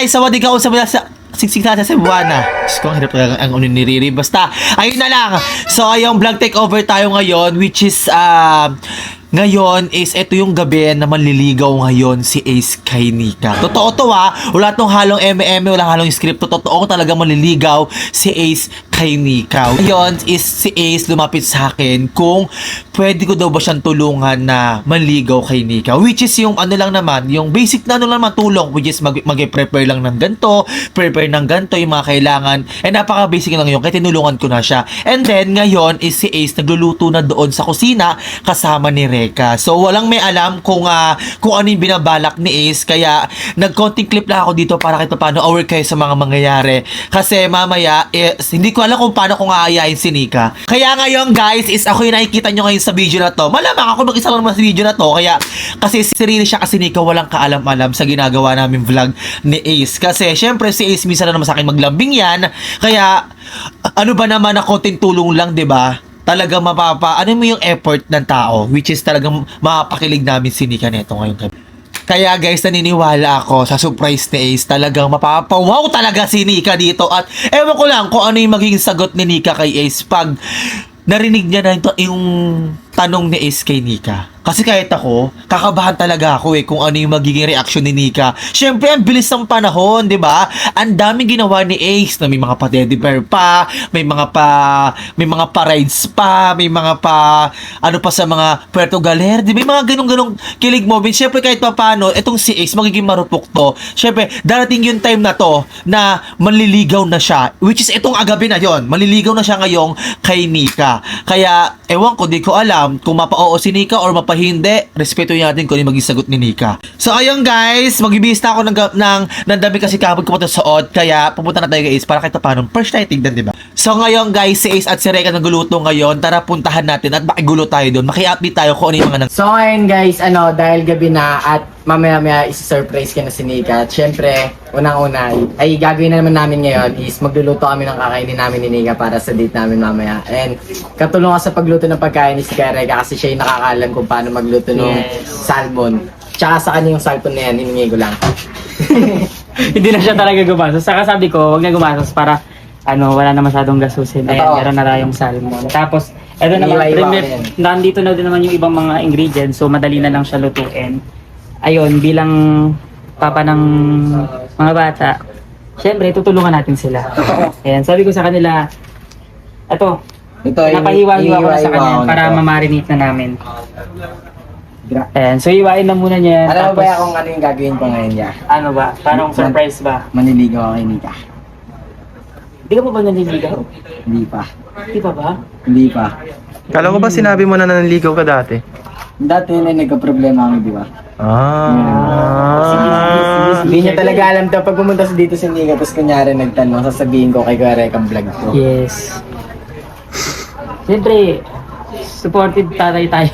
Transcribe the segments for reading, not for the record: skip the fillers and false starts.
guys, sawadee ka sa siksik na sa Cebuana. Diyos ko, ang hirap talaga ang uniniriri. Basta, ayun na lang. So, yung vlog takeover tayo ngayon, which is, ngayon is ito yung gabi na manliligaw ngayon si Ace kay Nika. Totoo to wala tong halong eme-eme, wala halong script. Totoo talaga manliligaw si Ace kay Nika. Ngayon is si Ace lumapit sa akin kung pwede ko daw ba siyang tulungan na manligaw kay Nika. Which is yung ano lang naman, yung basic na ano lang naman tulong, which is mag-prepare lang ng ganito, prepare ng ganito, yung mga kailangan. And napaka-basic lang yun, kaya tinulungan ko na siya. And then ngayon is si Ace nagluluto na doon sa kusina kasama ni Reka. So walang may alam kung ano yung binabalak ni Ace, kaya nag-content clip lang ako dito para kahit paano aware kayo sa mga mangyayari. Kasi mamaya hindi ko alam kung paano kung aayain si Nika. Kaya ngayon guys is ako yung nakikita nyo ngayon sa video na to. Malamang ako mag-isa lang naman sa video na to, kaya kasi sarili siya kasi Nika walang kaalam-alam sa ginagawa namin vlog ni Ace. Kasi syempre si Ace minsan na naman sa akin maglambing yan, kaya ano ba naman na konting tulong lang, 'di ba? Talaga ano mo yung effort ng tao, which is talagang mapapakilig namin si Nika neto ngayon. Kaya guys, naniniwala ako sa surprise ni Ace. Talagang mapapawaw talaga si Nika dito. At ewan ko lang kung ano yung magiging sagot ni Nika kay Ace pag narinig niya na yung tanong ni Ace kay Nika. Kasi kahit ako, kakabahan talaga ako kung ano yung magiging reaction ni Nika. Syempre, ang bilis ng panahon, di ba? Ang daming ginawa ni Ace na may mga pa-teddy bear pa, may mga pa-rides pa, may mga ano pa sa mga Puerto Galera, di ba? May mga ganong kilig moment. Syempre, kahit pa paano, itong si Ace, magiging marupok to. Syempre, darating yung time na to na manliligaw na siya, which is itong agabi na yon. Manliligaw na siya ngayong kay Nika. Kaya, ewan ko, di ko alam kung mapa-oo si Nika or hindi, respeto natin kung ano maging sagot ni Nika. So ayun guys, magbibista ako ng dami kasi kapag ko pa suot, kaya pupunta na tayo guys para kahit paano first night tignan, diba? So ngayon guys, si Ace at si Reka nagluluto ngayon, tara puntahan natin at makigulo tayo doon, maki-update tayo kung ano yung mga So ngayon guys, dahil gabi na at mamaya isi-surprise ka na si Nika. At syempre, unang-una, ay gagawin na naman namin ngayon is magluluto kami ng kakainin namin ni Nika para sa date namin mamaya. And katulong ako sa pagluto ng pagkain ni si Reka kasi siya yung nakakaalam kung paano magluto ng salmon. Tsaka sa kanya yung salmon na yan, hiningi ko lang. Hindi na siya talaga gumastos. Saka sabi ko, wag na gumastos para wala na masyadong gastusin. Ayan, meron na tayong salmon. Tapos, eto naman, nandito na din naman yung ibang mga ingredients, so madali na lang siya lutuin. Ayun, bilang papa ng mga bata, syempre, tutulungan natin sila. Ayan, sabi ko sa kanila, napahiwa-hiwa ko na sa kanya para ma-marinate na namin. Ayan, so hiwain na muna niya. Alam mo ba kung ano yung gagawin ko ngayon niya? Ano ba? Parang surprise ba? Maniligaw ako kay Nika. Hindi ka pa ba naniligaw? Hindi pa. Hindi pa ba? Hindi pa. Kala ko ba sinabi mo na nanligaw ka dati? Dati na nagka-problema kami, di ba? Hindi niya talaga alam to. Pag pumunta sa dito si Nika, tapos kunyari nagtanong, sasabihin ko kay Reka ang vlog ko. Yes. Siyempre, supportive tatay tayo.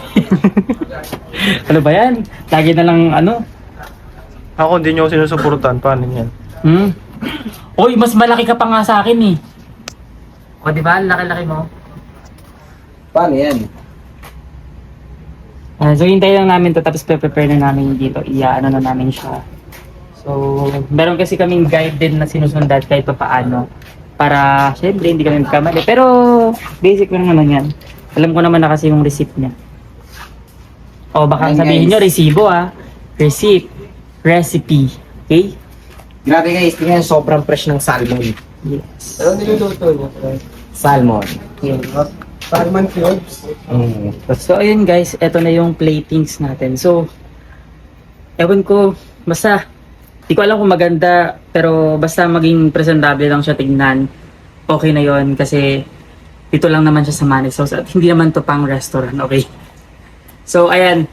Ano ba yan? Lagi na lang Ako, hindi nyo ako sinusuportan. Paano yan? Oy, mas malaki ka pa nga sa akin eh. O diba? Laki-laki mo. Paano yan? So hintayin lang namin to, tapos prepare na namin dito. Na namin siya. So, meron kasi kaming guide din na sinusundan kahit pa paano. Para, syempre, hindi kami magkamali. Pero, basic lang naman yan. Alam ko naman na kasi yung receipt niya. O, baka sabihin nyo, resibo Receipt. Recipe. Okay? Grabe guys, tingnan sobrang fresh ng salmon. Yes. Ano niluluto niya? Salmon. Salmon cubes. So, ayun guys, eto na yung platings natin. So, ewan ko, basta, di ko alam kung maganda, pero basta maging presentable lang siya tignan. Okay na yon kasi dito lang naman siya sa Manix House at hindi naman to pang restaurant, okay? So, ayan,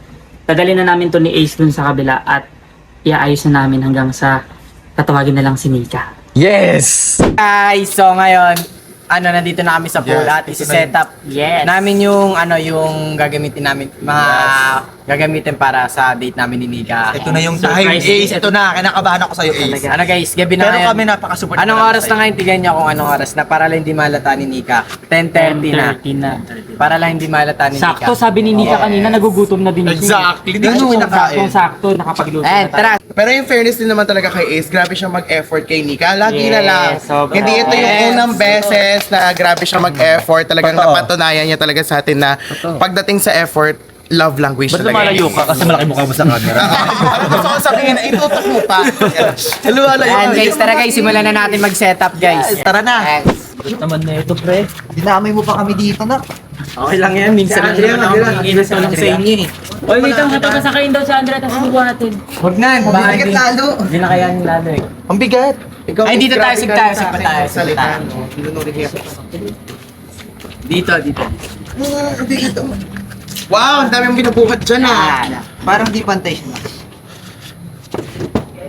dadali na namin to ni Ace dun sa kabila at iaayos na namin hanggang sa tatawagin na lang si Nika. Yes! Guys, so ngayon, nandito na kami sa pool at isi-set up namin yung yung gagamitin namin, mga gagamitin para sa date namin ni Nika. Ito na yung Surprise. time, Ace. Ito na, kinakabahan ako sa'yo, Ace. Ano guys, gabi na Pero ngayon. kami napaka-support. Anong oras na ngayon? Tignan niyo kung anong oras na para lang hindi malata ni Nika. 10:30 na. 10:30 na. Para lang hindi malata ni Nika. Sakto, sabi ni Nika kanina, nagugutom na din siya. Exactly, hindi ko siya kinakain. Sakto, nakapagluto na tayo. Tara. Pero yung fairness din naman talaga kay Ace, grabe siya mag-effort kay Nika. Lagi na Yes, lang. sobra. Hindi ito yung Yes. unang beses na grabe siya mag-effort. Talagang Totoo. napatunayan niya talaga sa atin na pagdating sa effort, love language Ba't talaga. lumalayo ka? Kasi malaki mukha mo sa camera. Ano gusto ko sabihin? Itutok mo pa. Lumalayo. Ayan guys, tara guys, simulan na natin mag-setup guys. Tara na. Ayan. Naman na ito, pre. Dinamay mo pa kami dito, na. Okay lang yan, minsan lang naman ako makikinis lang sa inyo eh. Oy, wait lang, kapag sa Andrea, tapos subukan natin. Huwag na, baka Bigat hindi. lalo. Hindi na kaya lalo eh. Ang bigat. Ikaw, Ay, dito tayo, grabe sig ka tayo, sa sig pa akin tayo, ng sig salita, tayo. no? Linunurin niya. Dito, dito. Ang bigat, oh. Wow, ang dami mong binubuhat dyan ah. Yan. Parang di pantay siya.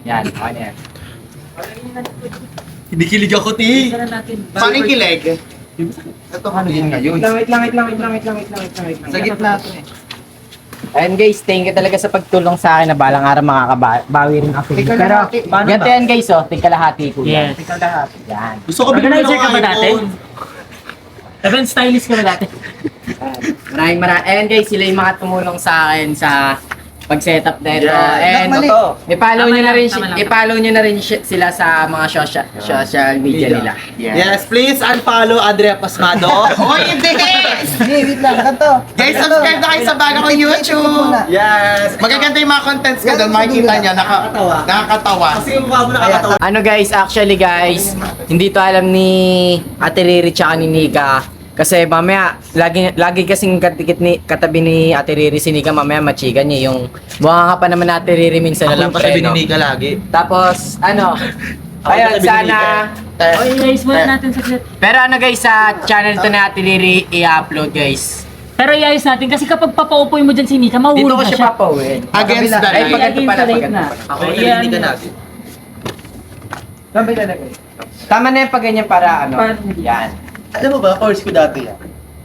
Yan, okay na yan. Hindi kilig ako, ti. Tara natin. Paano yung kilig? Ito ano yun ngayon? Wait lang. Sa gitna ito eh. Ayan guys, thank you talaga sa pagtulong sa akin na balang araw makakabawi rin ako. Pero, Tigkalahati. Paano ganito ba? yan guys oh, tigkalahati ko yan. Yes. Yan. Gusto ko bigyan Organizer ka ba dati? iPhone. Event stylist ka ba dati? Maraming. Ayan guys, sila yung mga tumulong sa akin sa pag-setup na ito. Yan. And Mali. i-follow Tama nyo na lang, rin, tama lang. i-follow nyo na rin sila sa mga social media nila. Yes, please unfollow Andrea Pasmado. Hoy, hindi! Wait lang, kanto. Guys, subscribe na kayo sa bago kong YouTube. Yes. Magaganda yung mga contents ka doon, makikita niya, nakakatawa. Kasi yung mukha mo nakakatawa. Ano guys, actually guys, hindi to alam ni Ate Riri tsaka ni Nika. Kasi mamaya, lagi kasing katabi ni Ate Riri si Nika, mamaya machiga niya yung buha nga pa naman ni Ate Riri minsan na lang Ako yung preno. Nika lagi. Tapos, ano, ayun, yung sana, Oy, guys, muna natin sa set. pero ano guys, sa channel to na Ate Riri, i-upload guys. Pero iayos natin kasi kapag papaupoy mo dyan si Nika, Dito mahuhulog ko na siya siya. papawin. Against the Ay, light. pag ito pala, pag ito na. pala. Ako Okay, yung Nika natin. Sabay talaga. Tama na yung pag ganyan para ano, yan. Alam mo ba, course ko dati yan.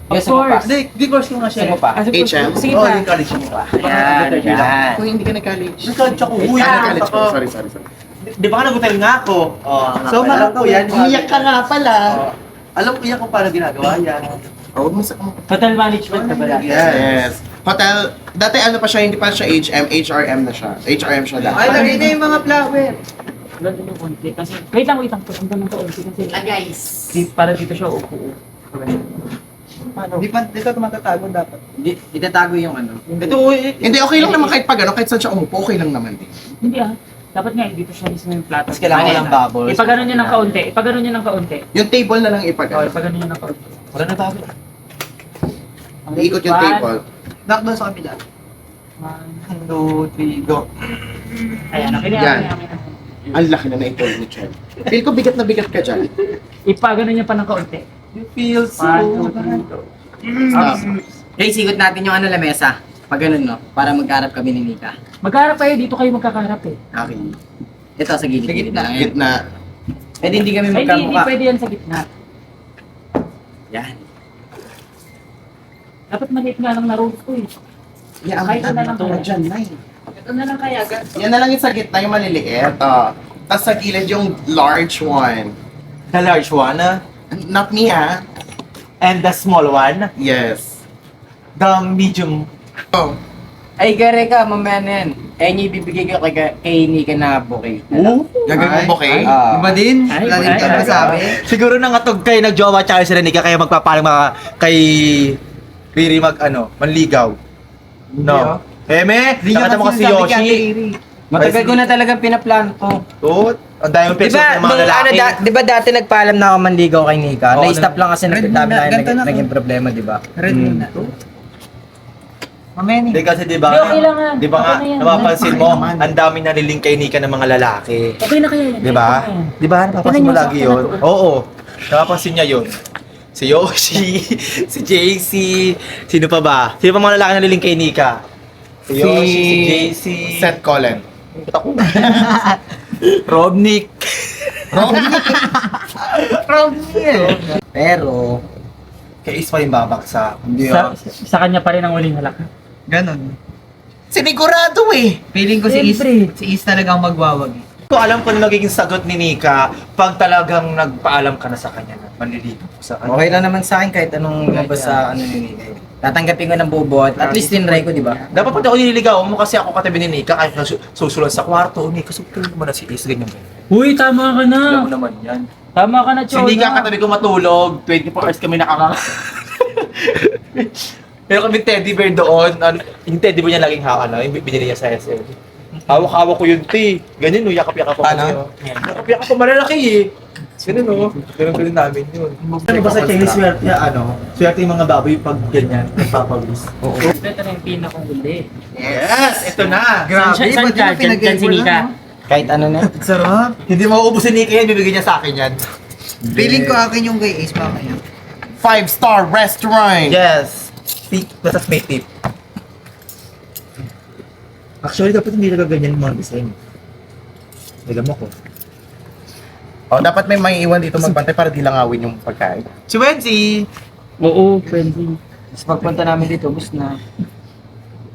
Yes, mo pa. Di course ko nga Gusto mo siya. pa. HM? Sige Oo, pa. yung college mo pa. Yan, yan. Kung hindi ka nag-college. Nag-college ako. Uy, Nag-college ako. ko. Sorry. Di ba ka nag-hotel nga ako? So, alam ko yan. Umiyak ka nga pala. Alam ko yan kung paano ginagawa yan. Huwag mo sa... Hotel management ka ba dati? Yes. Hotel, dati ano pa siya, hindi pa siya HM, HRM na siya. HRM siya dati. Ay, lagay na yung mga flower. Wala din yung konti kasi. Wait lang. Punta ng kaunti kasi. Guys. Para dito siya upo. Di pa dito matatago dapat. Itatago yung ano. Ito, Hindi, okay lang naman kahit pag ano, kahit saan siya umupo, okay lang naman din. Hindi ah. Dapat nga dito siya mismo yung plato. Tapos kailangan ko ng bubbles. Ipagano niyo ng kaunti. Ipagano niyo ng kaunti. Yung table na lang Oh, ipag. ipagano niyo ng kaunti. Wala na tago. Iikot yung table. Knock doon sa kabila. 1, 2, 3, go. Ayan, okay na Yan. yan. Ang laki na na-itold ni Chen. Feel ko bigat na bigat ka dyan. Ipagano niyo pa ng kaunti. You feel so 1, 2, 3, go. Stop. Guys, ikot natin yung ano lamesa. Pag ganun, no? Para magkarap kami ni Nika. Magkaharap kayo, dito kayo magkakaharap eh. Okay. Ito sa gilid. Sa gitna. Gitna. Eh, di hindi kami Ay, hindi magkamukha. pwede yan sa gitna. Yan. Dapat maliit nga lang na roll ko eh. Yeah, Kahit na lang kaya. dyan, Nay. Ito na lang kaya, guys. Yan na lang yung sa gitna, yung maliliit. Tapos sa gilid yung large one. The large one, Not me, ha? and the small one, Yes. the medium. Oh. Ay, gare ka, mamaya na yan. Eh, yung ibibigay ko kay Nika na bouquet. Gagawin mo bouquet? Iba din. Ay, Wala din ay, ka ay, sabi. Siguro nangatog kayo nag-jowa tsaka sila Nika kaya magpapalang mga kay Riri manligaw. No. Eme, nakita mo kasi Yoshi. Matagal ko na talagang pinaplano to. Tut, ang dami Di peso ba, ng mga lalaki. di ba dati nagpaalam na ako manligaw kay Nika? Oo, Na-stop lang kasi Red nagdami na, na ganito na. naging problema, di ba? Hindi kasi di ba? Di, okay lang nga. Di ba nga, Okay na yan. napapansin mo, ang dami naliling kay Nika ng mga lalaki. Okay na kaya yan. Di ba? Okay na yan. Di ba? Napapansin mo Tingnan niyo, lagi sakto yun. na to. Oo. Napapansin niya yun. Si Yoshi, si JC, sino pa ba? Sino pa mga lalaki naliling kay Nika? Si Yoshi, si JC, Seth Colin. Robnik. Pero, Kay Is pa yung babaksa. Hindi Sa kanya pa rin ang uling halak. Ganon. Sinigurado eh. Feeling ko si Is talagang magwawag. Ko alam ko na magiging sagot ni Nika pag talagang nagpaalam ka na sa kanya na manliligaw ko sa kanya. Okay lang naman sa akin kahit anong lumabas sa ano ni Nika. Tatanggapin ko ng bubo at least tinry ko, di ba? Dapat pag ako nililigaw mo kasi ako katabi ni Nika kahit susulat sa kwarto. Nika, susulod mo na si Is. Ganyan ba? Uy, tama ka na. Alam mo naman yan. Tama ka na, Si Nika katabi ko matulog. 24 hours kami nakaka... Pero kami teddy bear doon. Yung teddy bear niya laging yung binili niya sa SM. Hawak-hawak ko yun, te. Ganyan, no? Yakap-yakap ako. Ano? Yakap-yakap ko malalaki, eh. Ganun, no? Ganun namin yun. Ano ba sa Chinese swerte, swerte yung mga baboy pag ganyan, nagpapawis. Oo. Ito na yung pinakahuli. Yes! Ito na! Saan ka? Diyan si Nika. Kahit ano na. Sarap! Hindi mauubos ni Nika yan, bibigyan niya sa akin yan. Feeling ko akin yung kay Ace mamaya. 5-star restaurant! Yes! Tip, basta may tip. Actually, dapat hindi nagaganyan yung mga design. Alam mo ko. Oh, dapat may maiiwan dito magbantay para di langawin yung pagkain. Si Wensi! Oo, pwede. Tapos pagpunta namin dito, bus na.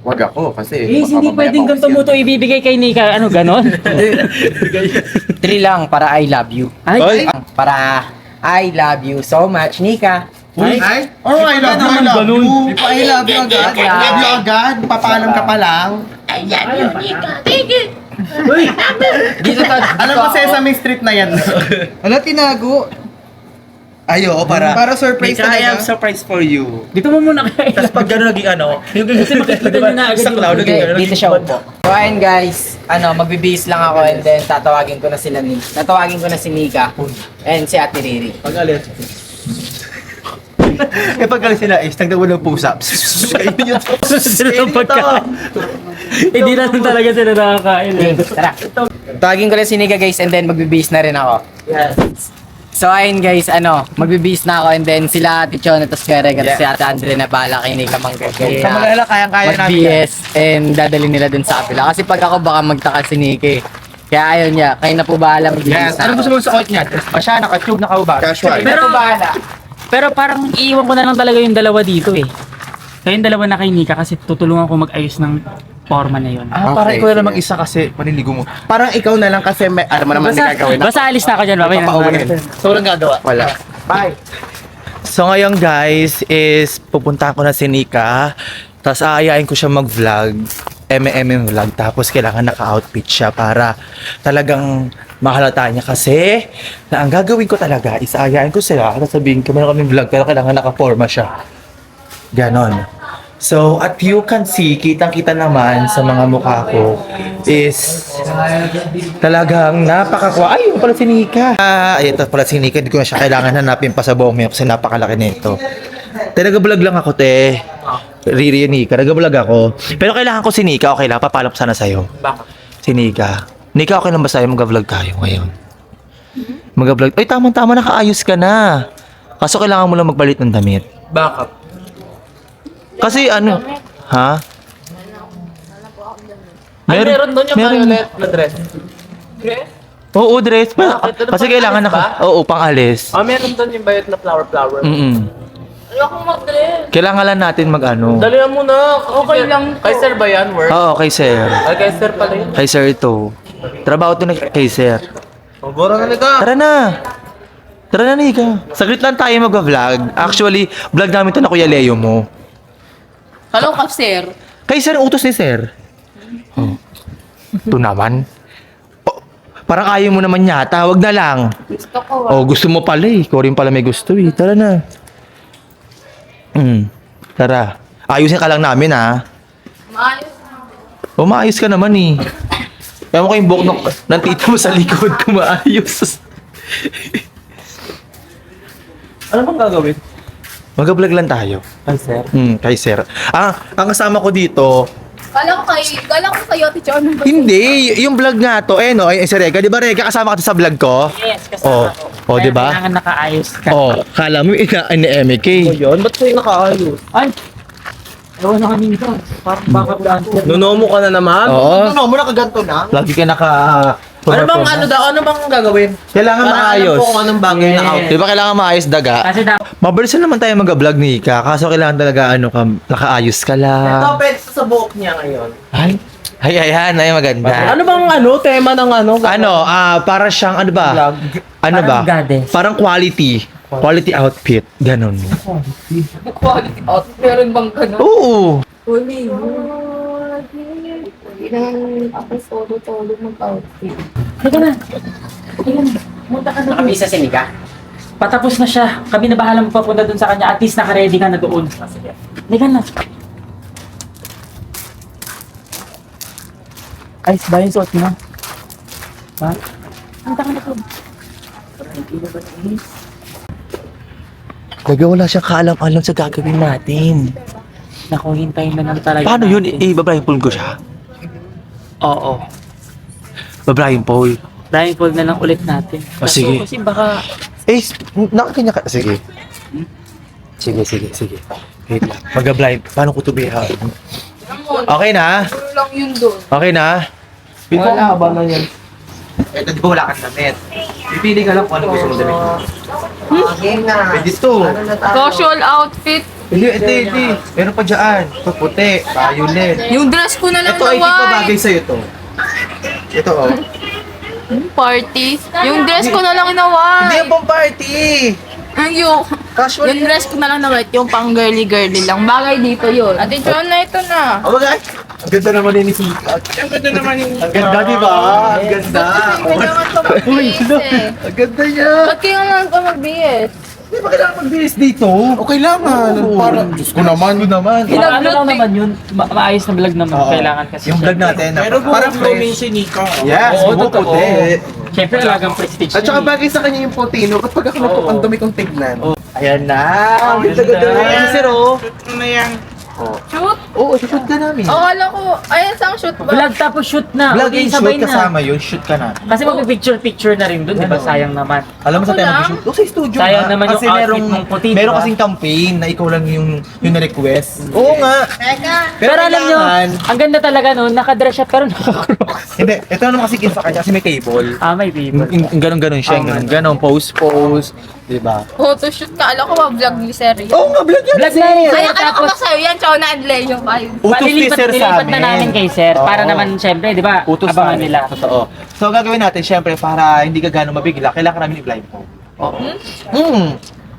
Wag ako kasi... Eh, baka hindi mamaya pwedeng ganito mo pausin. to ibibigay kay Nika. Ano, ganon? 3 lang para I love you. Ay, Para I love you so much, Nika. Uy! Ay! Oh, I love you, I love you! I love you agad. I love you agad! Papaalam ka pa lang. Dito ka. Alam mo, Sesame Street na yan. Ala, tinago. Ayo, Para surprise talaga. surprise for you. dito mo muna kayo. Tapos pag gano'n naging Kasi makikita nyo na agad sa yung- cloud, Hindi, naging gano'n. dito siya upo. So ayun guys, magbibihis lang ako and then tatawagin ko na sila ni. Tatawagin ko na si Nika and si Ate Riri. Pag-alis. Eh pag-alis sila is, nagdawa ng pusa. Kainin yun. Sila ng pagkain. Hindi na lang talaga sila nakakain. Okay, tara. Tawagin ko lang si Nika guys and then magbibihis na rin ako. Yes. So ayun guys, magbibihis na ako and then sila Ate Chona tapos Kere at si Ate Andre na bala kay Nika manggagay. Sa Malala, kayang-kaya namin. Mag-BS and dadalhin nila dun sa kabila. Kasi pag ako baka magtaka si Nika eh. Kaya ayaw niya, kayo na po bahala magbibihis Yes. na Ano ako. gusto mo sa suot niya? Pa siya, naka-tube, naka-ubad. Casual. Kayo na po bahala. Pero parang iiwan ko na lang talaga yung dalawa dito eh. Kayong dalawa na kay Nika kasi tutulungan ko mag-ayos ng forma na yun. Parang Okay, ikaw na sige. lang mag-isa kasi paniligo mo. Parang ikaw na lang kasi may, alam mo naman hindi gagawin. Basta alis na ako dyan, babay na. Papauwiin. So, walang gagawa. Wala. Bye! So ngayon guys is pupunta ko na si Nika. Tapos aayain ko siya mag-vlog. vlog. Tapos kailangan naka-outfit siya para talagang mahalata niya kasi na ang gagawin ko talaga is aayain ko sila. Sasabihin ko meron kaming vlog pero kailangan naka-forma siya. Ganon. So, at you can see, kitang-kita naman sa mga mukha ko is talagang napakakwa. Ay, yun pala si Nika. Ito pala si Nika. Hindi ko na siya kailangan hanapin pa sa buong map kasi napakalaki nito. Nag-vlog lang ako, te. Riri yun, Nika. Nag-vlog ako. Pero kailangan ko si Nika. Okay lang, papaalam ko sana sa'yo. Bakit? Si Nika. Nika, okay lang ba sa'yo? Mag-vlog tayo ngayon. Mag-vlog. Ay, tama-tama, nakaayos ka na. Kaso kailangan mo lang magbalit ng damit. Bakit? Kasi ano, ha? Meron doon yung violet na dress. Oo, dress. Kasi kailangan naka... Oo, pang-alis. meron doon yung bayot na flower. Ayokong mag-dress. Kailangan lang natin mag-ano. Dalihan mo na. Okay lang to. Kay sir ba yan, work? Oo, kay sir. Ay, kay sir pala yun. Kay sir ito. Trabaho to na kay sir. Gora na nito. Tara na! Tara na, Nika. Saglit lang tayo mag-vlog. Actually, vlog namin to na Kuya Leo mo. Hello, ka, sir. Kay sir, utos ni sir. Oh. Ito naman. Oh, parang ayaw mo naman yata. Wag na lang. Gusto ko. Oh, gusto mo pala eh. Ikaw rin pala may gusto eh. Tara na. Tara. Ayusin ka lang namin ha. Maayos. O, maayos ka naman eh. Kaya mo kayong buhok ng tita mo sa likod kung maayos. Ano bang gagawin? Mag-vlog lang tayo. Kay sir. Kay sir. Ang kasama ko dito, Kala ko kayo, teacher. Ano ba? hindi, yung vlog nga to, no, ay si Rega. Di ba Rega, kasama ka to sa vlog ko? Yes, kasama ko. Oh, di ba? Kailangan nakaayos ka. Oh, kala mo ina ni MK. Yun, ba't kayo nakaayos? Ay! Ewan na kami dito. Parang baka dancer. Nunomo ka na naman? Oo. Ano mo, nakaganto na? Lagi ka Ano bang ano daw? Ano bang gagawin? Kailangan Para alam maayos. ko kung anong bagay na outfit. Di ba kailangan maayos daga? Kasi dapat Mabilis na naman tayo mag-vlog ni Ika. Kaso kailangan talaga nakaayos ka Ito, lang. pwede sa buhok niya ngayon. Ay, maganda. Ano bang tema ng ano? Para siyang ano ba? Vlog. Ano ba? Parang goddess. Parang quality outfit. Ganon. Quality out. Meron bang ganun? Oo. Huli. Hindi naman ako solo-solo mag-outfit. Halika na. Munta ka na. Nakabisa si Nika. Patapos na siya. Kami na bahala magpapunta dun sa kanya. At least naka-ready ka na doon. Halika na. Ayos ba yung suot mo? Ha? Punta ka na doon. Wala siyang kaalam-alam sa gagawin natin. Naku, hintayin na lang talaga. Paano yun? natin. Babrahim ko siya? Oo. Babrahim Paul. Blindfold na lang ulit natin. Sige. Kasi baka... Nakakanya ka. Sige. Sige. Wait lang. Mag-blind. Paano ko tubihan? Okay na? Ano lang yun doon? Okay na? Wala ba na yan? Di ba wala kang damit? Pipili ka lang kung ano gusto mong damit. Game na. Pwede to. Casual outfit. Hindi. Meron pa dyan. Ito puti, violet. Yung dress ko na lang Ito na ay hindi pa white. bagay sa'yo to. Ito oh. Party. Yung dress ko na lang na Hindi white. yung pang party. Yung Casual. dress ko na lang na white. Yung pang girly-girly lang. Bagay dito yun. Ate John na ito na. Oh my God. Ang ganda naman ni Sikat. Ang ganda naman yung... Ang ganda, di ba? Ang ganda. Kailangan ko mag-BS eh. Ang ganda niya. Ba't kailangan ko mag-BS? Di ba kailangan mag-bilis dito? O kailangan. Para, Diyos ko naman. Mga ano lang naman yun, maayos na vlog naman. Oo. Kailangan kasi. Yung vlog natin. Pero Parang kung blooming si Nika. Yes, Oo, buhok totoo. puti. Siyempre, talagang prestige. At saka yun eh. bagay sa kanya yung puti, no? Kapag ako Oo. ang dumi kong tignan. Ayan na. Ang ganda. ganda. Ayan, sir, oh. Shoot? Oo, shoot ka namin. Akala ko, ayan sang shoot ba? Vlog tapos shoot na. Vlog Okay, and sabay shoot na. kasama yun. Shoot ka na. Kasi magpipicture-picture na rin doon, di ba? Sayang naman. Alam mo sa Ako tema lang. mag-shoot? Doon sa studio Sayang nga. naman yung Kasi outfit mong puti, di Meron ba? kasing campaign na ikaw lang yung na-request. Oo nga. Pero alam nyo, kailangan- ang ganda talaga nun, nakadress siya pero nakakrocks. Hindi, ito naman kasi sa kanya kasi may cable. May people. Ganon siya, ganon, pose, diba? Photoshoot ka. Alam ko ba vlog ni Sir yun? Oo nga, vlog yan. Vlog na yun. Kaya alam ko Tapos, ba sa'yo yan? Chow na and Leo ba yun? Utos ni Sir sa nilipat na namin kay Sir para Oo. naman syempre, di ba? Utos Abangan namin. nila. Totoo. So, gagawin natin, syempre, para hindi ka gano'ng mabigla, kailangan namin i-blindfold. Oo.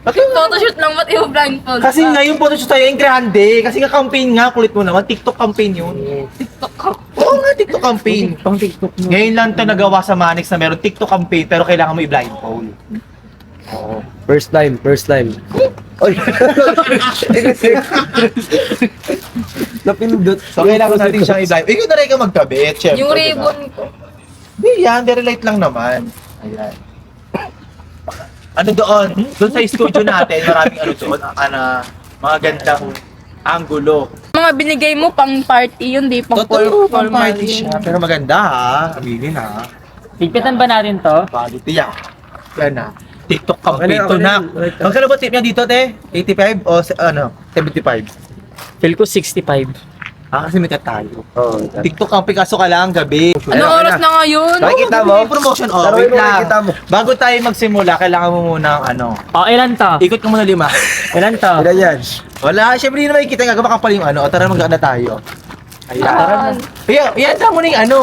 Photoshoot lang ba't yung blindfold? Kasi nga yung photoshoot tayo, yung grande. Kasi nga campaign nga, kulit mo naman. TikTok campaign yun. Oo nga, TikTok campaign. Pang TikTok mo. Ngayon lang ito nagawa sa Manix na meron TikTok campaign, pero kailangan mo i-blindfold. Oo. First time. Oy. Napindot. So, kailangan natin siyang i-blindfold. Ikaw na rin ka magkabit, syempre. Yung diba? ribbon ko. Hindi yan, very light lang naman. Ayan. Ano doon? Doon sa studio natin, maraming ano doon, mga gandang angulo. Mga binigay mo pang party yun, di pang Totoo, pang formal party yun. siya. Pero maganda ha, aminin ha. Higpitan ba natin to? Quality yan. Yan na. TikTok campaign Okay to na, na. okay na. Magkano ba tip niya dito, te? 85 o 75? Feel ko 65. Kasi may tayo. Oo. TikTok campaign kaso kailangan gabi. Anong oras na ngayon? Nakikita mo? May promotion. Oh, Pero wait yung lang. nakikita mo. Bago tayo magsimula, kailangan mo muna ng Ilan to? Ikot ka muna 5. Ilan to? Ilan yan? Wala, syempre hindi na makikita nga gaba kapal yung ano. O, tara mag-ano tayo. Ayan. Ayan, mo na yung ano.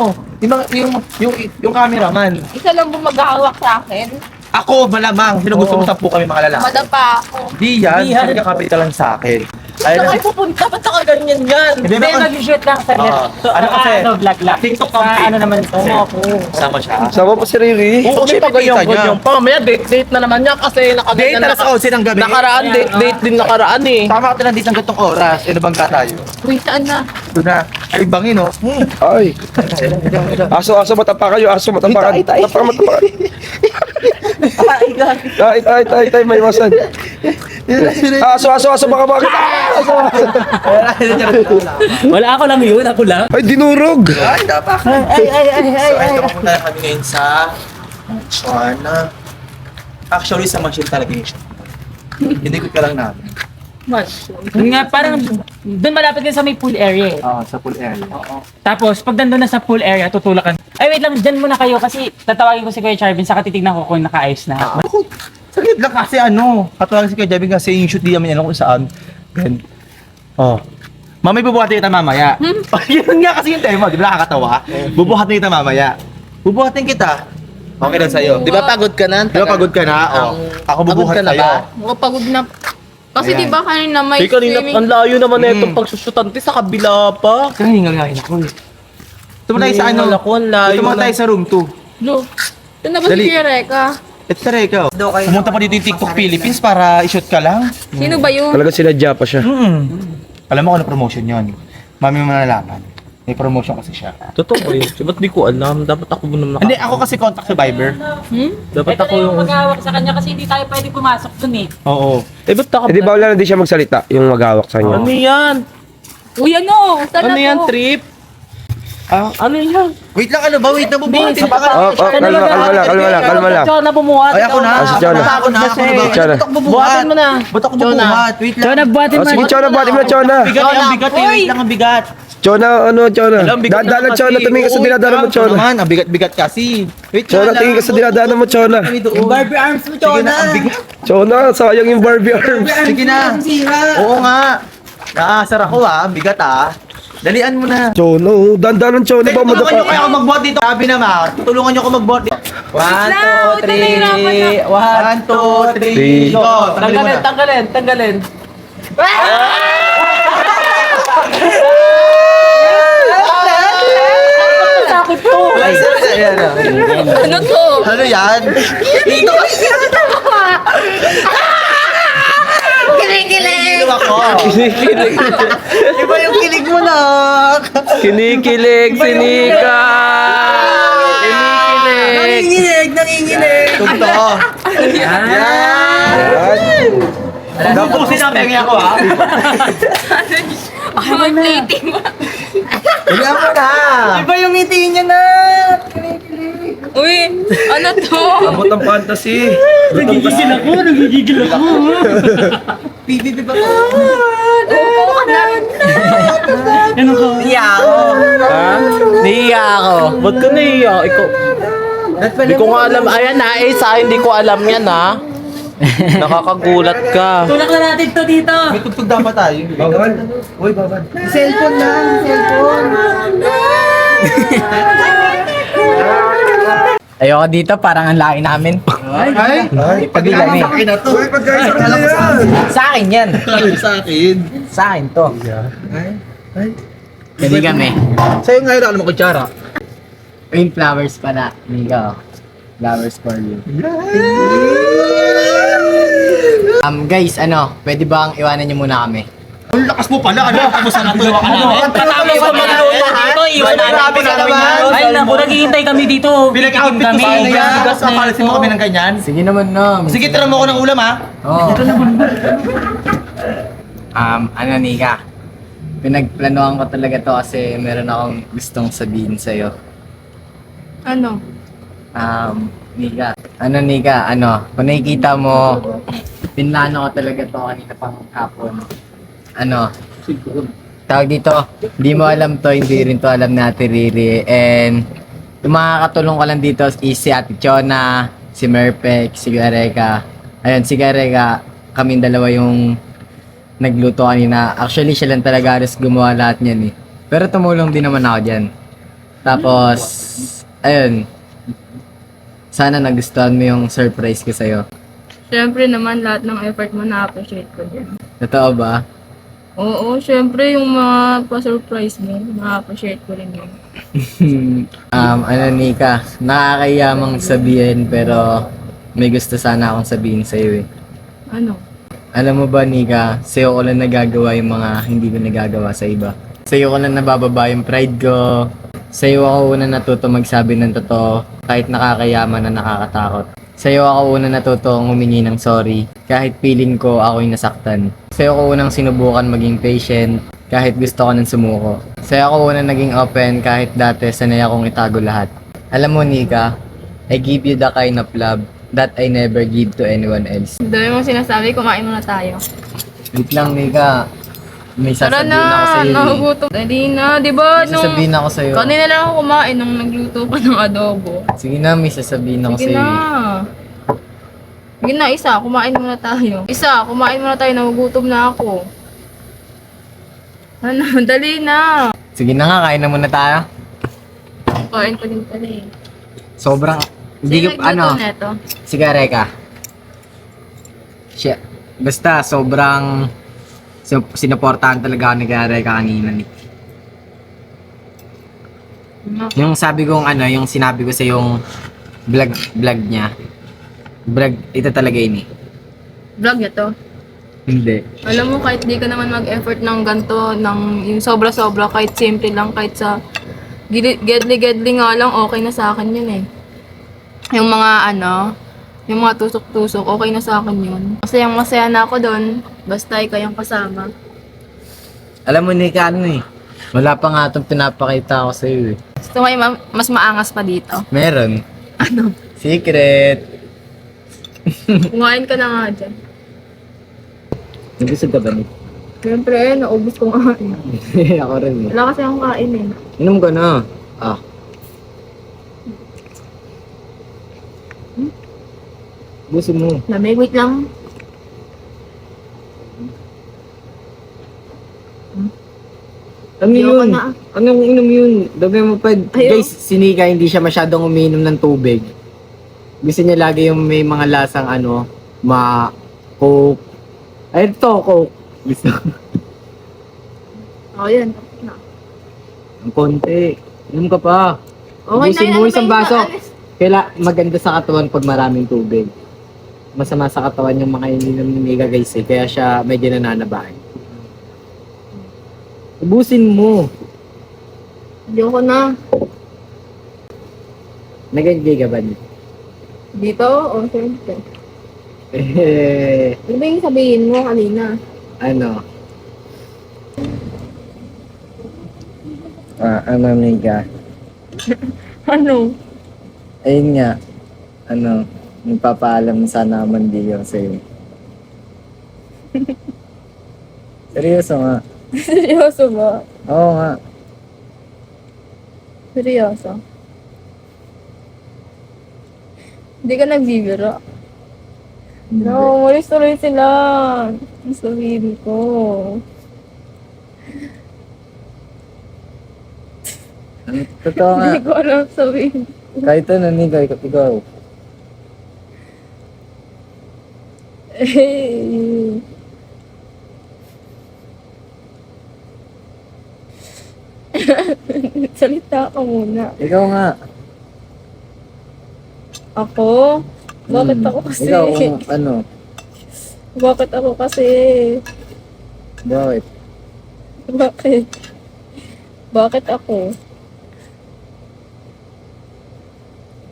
Yung cameraman. Isa lang po maghahawak sa akin. Ako, malamang. Sino gusto mo 10 kami mga lalaki? Madapa ako. Di yan. Di yan. Kapit ka lang sa akin. Ayun Saan na. kayo pupunta? Ba't ka ganyan yan? Hindi Hindi, ba? mag-shoot lang sa net. Oo. Ano kasi? Vlog lang. TikTok campaign. Ano naman to? Sama siya. Sama pa si Riri. Oo, may pagayang Pa, mamaya date na naman niya kasi Date nakaganyan na sa 11 ng gabi. Nakaraan, date din nakaraan eh. Tama ka lang dito ng gantong oras. Ano bang ka tayo? Uy, saan na? Ito na. Ay, bangin oh. Ay. Aso matapa kayo, aso matapakan. Matapakan. Ay, may iwasan. Aso, baka bakit? Wala, ako lang yun. Ako lang. Ay, dinurog. Ay, dapat. So, ito pumunta na kami ngayon sa China. Actually, sa Mansion talaga yun siya. Hindi ko ka lang namin. Yun nga, parang doon malapit din sa may pool area eh. Oo, sa pool area. Oo. Tapos, pag nandun na sa pool area, tutulakan. Ay, wait lang, dyan muna kayo kasi tatawagin ko si Kuya Charvin saka titignan ko kung nakaayos na. Saglit lang kasi katulad si Kuya Javi kasi yung shoot di namin alam kung saan. Then, mamay bubuhatin kita mamaya. Yun nga kasi yung tema, di ba nakakatawa? Bubuhatin kita mamaya. Bubuhatin kita. Okay lang sa'yo. Di ba pagod ka na? Di ba pagod ka na? Ako Pagod bubuhat ka na sa'yo. ba? Pagod na. Kasi Ayan. di ba kanina may Hey, kanina, swimming. ang layo naman na itong pagsusutante sa kabila pa. Kaya hingal-hingalin ako eh. Ito tayo sa Hingal ako, ang layo Ito tayo na. sa room 2. Lo. Ito na ba Dali. si Kuya Reka? Ito tara ikaw. Pumunta pa dito yung TikTok Philippines para i-shoot ka lang. Sino ba yun? Talaga sinadya pa siya. Alam mo kung ano promotion yon? Mami mo malalaman. May promotion kasi siya. Totoo ba yun? Ba't di ko alam? Dapat ako muna Hindi, ako kasi contact sa Viber. Dapat Ito ako na yung yung... maghawak sa kanya kasi hindi tayo pwede pumasok dun eh. Oo. Ba't ako... Eh di ba wala na di siya magsalita, yung maghawak sa Ano kanya. yan? Uy, ano? Saan Ano na yan, to? trip? Ano yan? Wait lang, ano ba? Wait na bubuhatin pa ka. Kalma lang. Ikaw na bumuhat. Ay, ako na. Ah, si Chona. Ako na. Ako na. Chona. Ba't ako bubuhat? Buhatin mo na. Ba't ako bubuhat? Wait lang. So, nagbuhatin Oh, mo. sige, Chona, buhatin mo na, Chona. Bigat eh, ang bigat eh. Wait lang, ang bigat. Chona, Chona. Alam, bigat Dadaanan, naman Chona, kasi. tumingin ka sa Oo, dinadaanan mo, ikaw Chona. naman, ang bigat-bigat kasi. Wait Chona, lang. tingin ka sa dinadaanan mo, Chona. Yung Barbie arms mo, Chona. Ang bigat. Chona, sayang yung Barbie arms. Sige na. Oo nga. Naasar ako Ang bigat Dalian mo na. Chona, dandanan, Chona. Ba Tulungan nyo kaya madapa? ako magbuhat dito. Sabi naman, tulungan nyo ako magbuhat dito. 1, 2, 3. 1, 2, 3. Go. Tanggalin, tanggalin, tanggalin. Sakit to. Ano to? Ano yan? Dito kasi. Kinikilig ako. Iba yung kilig mo na. Kinikilig, sinika. Kinikilig. Nanginginig. Tugto. Yan. Napusin na pengi ako Ako may plating mo. Dalian mo na. Iba yung ngiti niya na. Uy, ano to? Abot ang fantasy. Nagigigil ako. Pipi ba to? Ano ko? Iya ako. Ha? Naiiya ako. Ba't ka naiiya? Ikaw... Hindi ko nga alam. Ayan sa hindi ko alam yan Nakakagulat ka. Tulak na natin to dito. May tugtog dapat tayo. Bawal. Uy, bawal. Cellphone na. Cellphone. Ayoko dito, parang ang lain namin. Ay. Pagbilang eh. Akin na to. Uy, pagkaisa ka na yan. Sa akin yan. Sa akin. Sa akin to. Hindi kami. Sa'yo ngayon ako naman kutsara. Yung flowers pala. Nico. Flowers for you. Guys, pwede bang iwanan niyo muna kami? Ang lakas mo pala. Ano? Tapos na natulwa ka namin. Katapos ko magluluto dito. Iwan natin. Grabe ka naman. Ay, naku, naghihintay kami dito. Pinag-outfit mo sa ano yan. Tapos kapalisin mo kami ng ganyan. Sige naman na. Sige, tira mo ako ng ulam Oo. Nika. Pinagplanuhan ko talaga to kasi meron akong gustong sabihin sa'yo. Ano? Nika. Nika, kung nakikita mo, pinlano ko talaga to kanina pang hapon. Tawag dito, hindi mo alam to, hindi rin to alam ni Ate Riri. And, yung mga katulong ko lang dito is si Ate Chona, si Merpek, si Gareka. Ayun, si Gareka, kaming dalawa yung nagluto kanina. Actually, siya lang talaga halos gumawa lahat niyan eh. Pero tumulong din naman ako dyan. Tapos, ayun, sana nagustuhan mo yung surprise ko sa'yo. Siyempre naman lahat ng effort mo na-appreciate ko din. Totoo ba? Oo, siyempre yung mga pa-surprise mo, na-appreciate ko rin yun. Nika, nakakayamang sabihin pero may gusto sana akong sabihin sa'yo eh. Ano? Alam mo ba, Nika, sa'yo ko lang nagagawa yung mga hindi ko nagagawa sa iba. Sa'yo ko lang nabababa yung pride ko. Sa'yo ako una natuto magsabi ng totoo kahit nakakayaman na nakakatakot. Sa'yo ako una natuto humingi ng sorry kahit feeling ko ako'y nasaktan. Sa'yo ko unang sinubukan maging patient kahit gusto ko nang sumuko. Sa'yo ako unang naging open kahit dati sanay akong itago lahat. Alam mo, Nika, I give you the kind of love that I never give to anyone else. Dami mo sinasabi, kumain muna tayo. Wait lang, Nika. May Tara sasabihin ako na, sa'yo. nagugutom. Dali na, di ba? May sasabihin ako sa'yo. Kanina lang ako kumain nung nagluto ka ng adobo. Sige na, may sasabihin ako Sige sa'yo. na. Sige na, isa, kumain muna tayo. Isa, kumain muna tayo, nagugutom na ako. Ano, dali na. Sige na nga, kain na muna tayo. Kain ko din pala eh. Sobrang, hindi Sino ko, nagluto neto? Sige, Reka. Siya, basta sobrang sinuportahan talaga ako ni Reka kanina. Yung sabi kong yung sinabi ko sa yung vlog niya. Vlog, ito talaga yun eh. Vlog niya to. Hindi. Alam mo, kahit di ka naman mag-effort ng ganito, ng yung sobra-sobra, kahit simple lang, kahit sa gedli-gedli nga lang, okay na sa akin yun eh. Yung mga yung mga tusok-tusok, okay na sa akin yun. Masayang-masaya na ako doon, basta ikaw yung kasama. Alam mo, Nika, wala pa nga itong pinapakita ko sa iyo eh. Gusto mo yung mas maangas pa dito. Meron. Ano? Secret. Kumain ka na nga dyan. Nabusog ka ba ni? Siyempre, naubos ko nga eh. Ako rin eh. Wala kasi akong kain eh. Inom ka na. Ah. Buso mo. Lamig, wait lang. Ano Ayoko yun? na. Anong inom yun? Dami mo pa. Ayoko. Guys, si Nika hindi siya masyadong umiinom ng tubig. Gusto niya lagi yung may mga lasang Coke. Ay, ito, Coke. Gusto. Oo, yan. Tapos na. Ang konti. Inom ka pa. Okay na Ubusin yan. mo Ano isang ba yun? baso. Alis. Maganda sa katawan pag maraming tubig. Masama sa katawan yung mga ininom ni Nika guys eh. Kaya siya medyo nananabahan. Ubusin mo. Ayoko na. Nagagay ka ba niya? Dito? O, siyempre. Eh, Ano ba yung sabihin mo kanina? ano? Ano Nika? Ano? Ayun nga. Nagpapaalam sana naman di ako sa'yo. Seryoso nga. Seryoso ba? Oo nga. Seryoso? Hindi ka nagbibiro? No, umalis tuloy sila. Ang sabihin ko. Totoo nga. Hindi ko alam sabihin. Kahit ano, Nika, ikaw. Eh. Salita ka muna. Ikaw nga. Ako? Bakit ako kasi? Ikaw, ano? Bakit ako kasi? Bakit? Bakit? Bakit ako?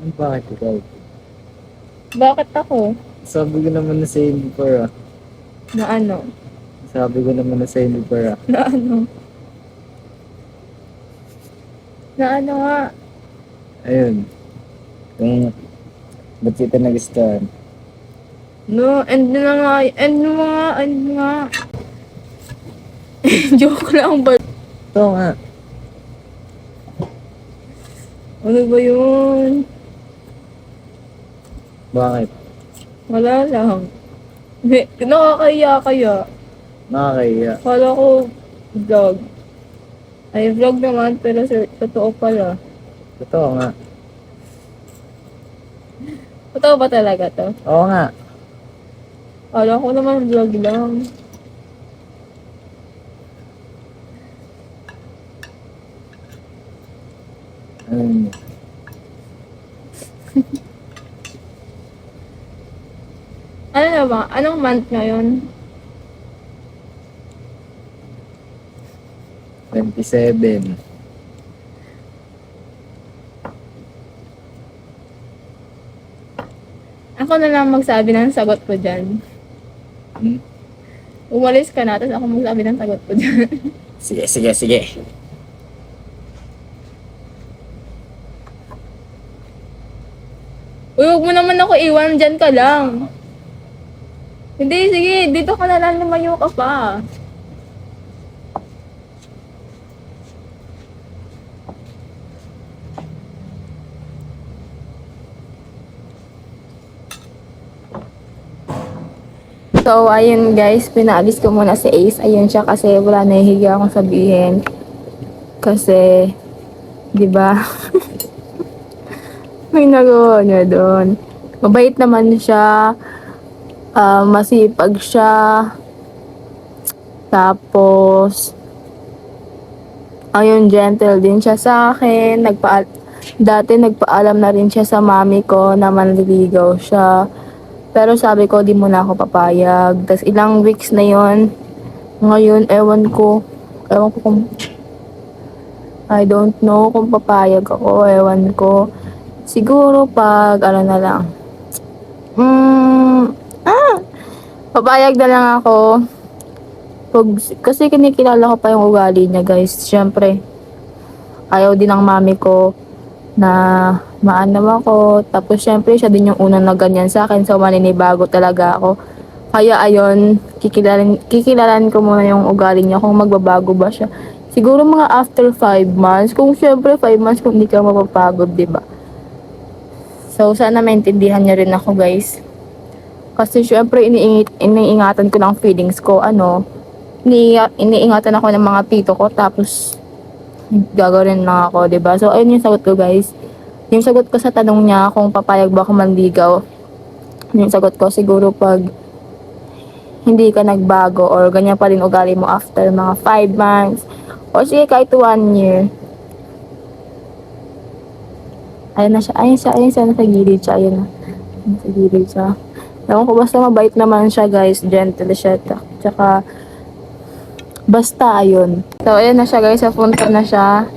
Bakit ikaw? Bakit ako? Sabi ko naman na sa'yo before Na ano? Sabi ko naman na sa'yo before Na ano? Na ano nga? Ayun. Kung ba't kita nagustuhan? No, end na nga. End nga. Joke lang ba? Ito nga. Ano ba yun? Bakit? Wala lang. Nakakahiya kaya. Nakakahiya. Kala ko vlog. Ay, vlog naman, pero totoo pala. Totoo nga. Totoo ba talaga to? Oo nga. Kala ko naman vlog lang. Ayun. Ano na ba? Anong month ngayon? 27. Ako na lang magsabi ng sagot ko dyan. Hmm? Umalis ka na, tapos ako magsabi ng sagot ko dyan. Sige, sige, sige. Uy, huwag mo naman ako iwan, dyan ka lang. Hindi, sige. Dito ka na lang, lumayo ka pa. So, ayun guys, pinaalis ko muna si Ace. Ayun siya kasi wala nahihiga akong sabihin. Kasi, di ba? May nagawa niya doon. Mabait naman siya. Masipag siya. Tapos, ayun, gentle din siya sa akin. Dati nagpaalam na rin siya sa mami ko na manliligaw siya. Pero sabi ko, di muna ako papayag. Tapos ilang weeks na yon. Ngayon, ewan ko kung, I don't know kung papayag ako, ewan ko. Siguro pag, ano na lang. Papayag na lang ako. Kasi kinikilala ko pa yung ugali niya, guys. Siyempre, ayaw din ng mami ko na maanaw ako. Tapos syempre siya din yung unang na ganyan sa akin. So maninibago talaga ako. Kaya ayun, kikilalan ko muna yung ugali niya kung magbabago ba siya. Siguro mga after 5 months. Kung syempre 5 months kung hindi ka mapapagod, diba? So sana maintindihan niya rin ako, guys. Kasi syempre iniingatan ko ng feelings ko. Iniingatan ako ng mga tito ko. Tapos gagawin lang ako, diba? So, ayun yung sagot ko, guys. Yung sagot ko sa tanong niya kung papayag ba ako manligaw, yung sagot ko, siguro pag hindi ka nagbago or ganyan pa rin ugali mo after mga 5 months or sige kahit 1 year. Ayun siya, nasa gilid siya, ayun na. Nasa gilid siya. Ewan ko, basta mabait naman siya, guys. Gentle siya. Tsaka, basta, ayun. So, ayun na siya, guys. Napunta na siya.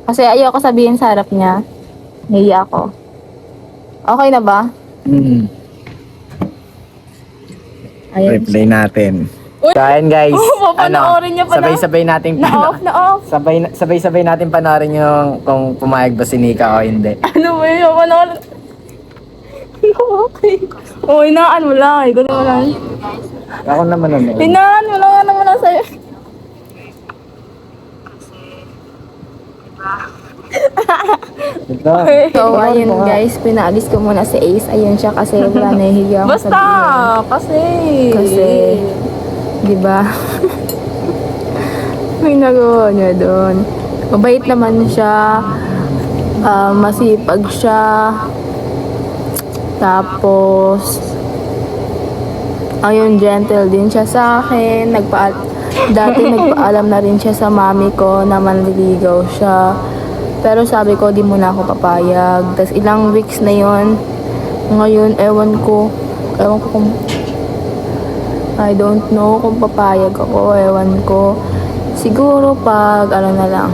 Kasi ayoko sabihin sa harap niya. Nahiya ako. Okay na ba? Ayun. Replay natin. Uy! Kain, guys. Papanoorin niya pa na. Sabay-sabay natin Na-off. sabay-sabay natin panoorin yung kung pumayag ba si Nika o hindi. Ano ba yun? Papanoorin. Okay. O, hinaan mo lang. Ganun mo lang. Ako naman ano. Hinaan mo lang. Ano mo lang sa'yo. Ito. So, ayun guys. Pinaalis ko muna si Ace. Ayun siya kasi wala nahihiya ako Basta! Kasi... di ba? May nagawa niya doon. Mabait naman siya. Masipag siya. Tapos, ayun, gentle din siya sa akin. Dati nagpaalam na rin siya sa mami ko na manliligaw siya. Pero sabi ko, di muna ako papayag. Tapos ilang weeks na yon. Ngayon, ewan ko kung, I don't know kung papayag ako, ewan ko. Siguro pag, ano na lang.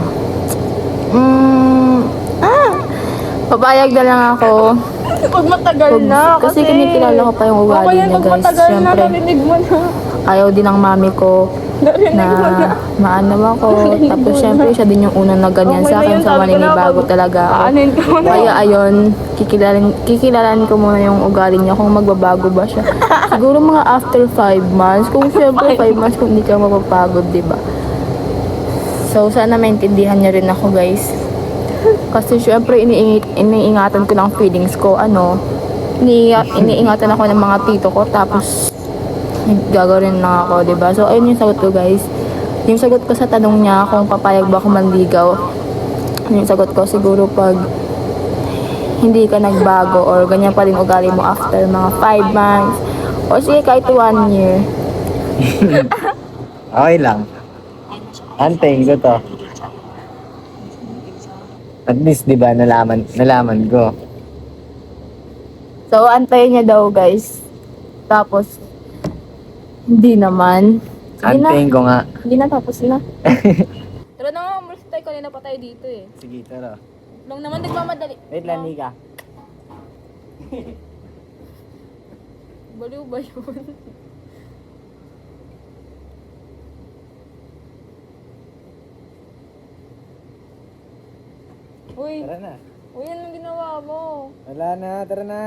Papayag na lang ako. Pag matagal na, Kasi kinikilala ko pa yung ugali okay, niya, pag guys. matagal na, Siyempre, narinig mo na. ayaw din ng mami ko Narinig mo na. na maanaw ako. Tapos syempre siya din yung unang na ganyan Okay sa na akin. yun, So sabi ko na, maninibago pag- talaga ako. Aanin ko na. Kaya ayun, kikilalan ko muna yung ugali niya kung magbabago ba siya. Siguro mga after 5 months. Kung syempre 5 months kung hindi ka mapapagod, diba? So sana maintindihan niya rin ako, guys. Kasi syempre iniingatan ko ng feelings ko. Iniingatan ako ng mga tito ko. Tapos gagawin lang ako, diba? So ayun yung sagot ko, guys. Yung sagot ko sa tanong niya kung papayag ba ako manligaw, yung sagot ko siguro pag hindi ka nagbago or ganyan pa rin ugali mo after mga 5 months o sige kahit 1 year. Okay lang. Antayin ko to. At least, di ba, nalaman ko. So antayin niya daw, guys. Tapos hindi naman. Sige na. Antayin ko nga. Hindi na, tapos na. Tara na, umalis tayo. Kanina pa tayo dito eh. Sige, tara. Lang naman nagmamadali. Wait lang, Nika. Baliw ba yun? Uy, Tara na. uy, anong ginawa mo? Wala na, tara na.